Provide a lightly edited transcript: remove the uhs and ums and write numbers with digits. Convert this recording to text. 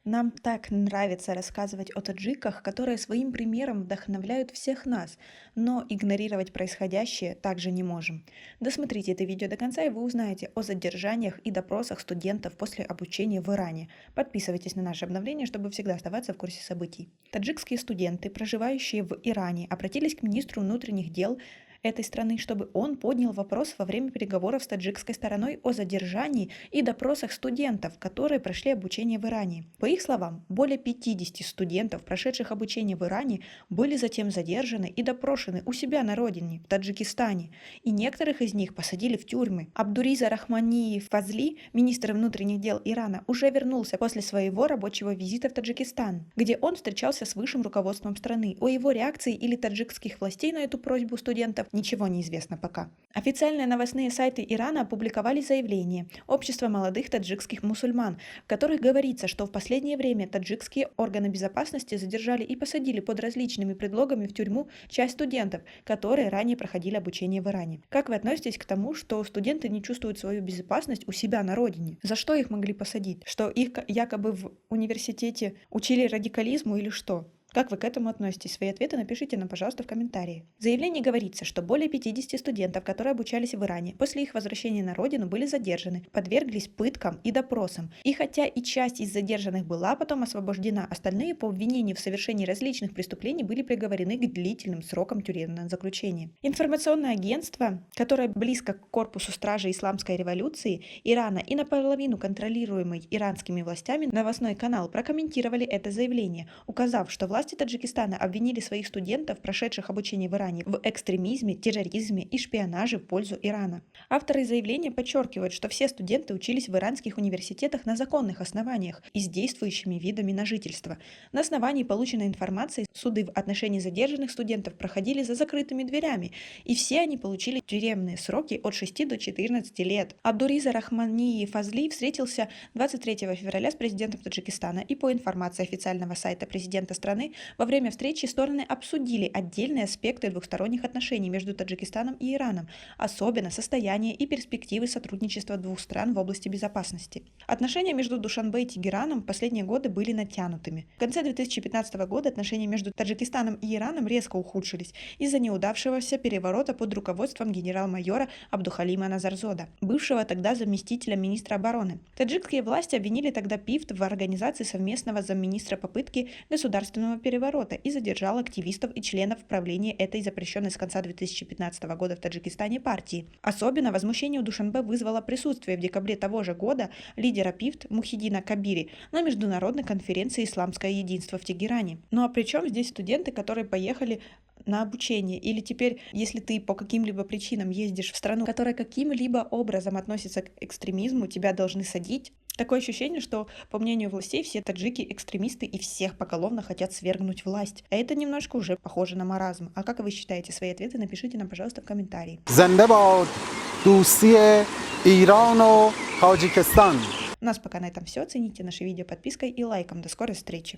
Нам так нравится рассказывать о таджиках, которые своим примером вдохновляют всех нас, но игнорировать происходящее также не можем. Досмотрите это видео до конца, и вы узнаете о задержаниях и допросах студентов после обучения в Иране. Подписывайтесь на наши обновления, чтобы всегда оставаться в курсе событий. Таджикские студенты, проживающие в Иране, обратились к министру внутренних дел этой страны, чтобы он поднял вопрос во время переговоров с таджикской стороной о задержании и допросах студентов, которые прошли обучение в Иране. По их словам, более 50 студентов, прошедших обучение в Иране, были затем задержаны и допрошены у себя на родине, в Таджикистане, и некоторых из них посадили в тюрьмы. Абдуриза Рахмании Фазли, министр внутренних дел Ирана, уже вернулся после своего рабочего визита в Таджикистан, где он встречался с высшим руководством страны. О его реакции или таджикских властей на эту просьбу студентов ничего не известно пока. Официальные новостные сайты Ирана опубликовали заявление Общества молодых таджикских мусульман, в которых говорится, что в последнее время таджикские органы безопасности задержали и посадили под различными предлогами в тюрьму часть студентов, которые ранее проходили обучение в Иране. Как вы относитесь к тому, что студенты не чувствуют свою безопасность у себя на родине? За что их могли посадить? Что их якобы в университете учили радикализму или что? Как вы к этому относитесь? Свои ответы напишите нам, пожалуйста, в комментарии. В заявлении говорится, что более 50 студентов, которые обучались в Иране, после их возвращения на родину были задержаны, подверглись пыткам и допросам. И хотя и часть из задержанных была потом освобождена, остальные по обвинению в совершении различных преступлений были приговорены к длительным срокам тюремного заключения. Информационное агентство, которое близко к корпусу стражи Исламской революции Ирана и наполовину контролируемый иранскими властями, новостной канал, прокомментировали это заявление, указав, что власти Таджикистана обвинили своих студентов, прошедших обучение в Иране, в экстремизме, терроризме и шпионаже в пользу Ирана. Авторы заявления подчеркивают, что все студенты учились в иранских университетах на законных основаниях и с действующими видами на жительство. На основании полученной информации суды в отношении задержанных студентов проходили за закрытыми дверями, и все они получили тюремные сроки от 6 до 14 лет. Абдуриза Рахмании Фазли встретился 23 февраля с президентом Таджикистана, и по информации официального сайта президента страны, во время встречи стороны обсудили отдельные аспекты двухсторонних отношений между Таджикистаном и Ираном, особенно состояние и перспективы сотрудничества двух стран в области безопасности. Отношения между Душанбе и Тегераном в последние годы были натянутыми. В конце 2015 года отношения между Таджикистаном и Ираном резко ухудшились из-за неудавшегося переворота под руководством генерал-майора Абдухалима Назарзода, бывшего тогда заместителя министра обороны. Таджикские власти обвинили тогда ПИФТ в организации совместного замминистра попытки государственного переворота и задержал активистов и членов правления этой запрещенной с конца 2015 года в Таджикистане партии. Особенно возмущение у Душанбе вызвало присутствие в декабре того же года лидера ПИФТ Мухиддина Кабири на международной конференции «Исламское единство» в Тегеране. Ну а при чем здесь студенты, которые поехали на обучение? Или теперь, если ты по каким-либо причинам ездишь в страну, которая каким-либо образом относится к экстремизму, тебя должны садить? Такое ощущение, что, по мнению властей, все таджики экстремисты и всех поголовно хотят свергнуть власть. А это немножко уже похоже на маразм. А как вы считаете? Свои ответы напишите нам, пожалуйста, в комментарии. У нас пока на этом все. Цените наше видео подпиской и лайком. До скорой встречи.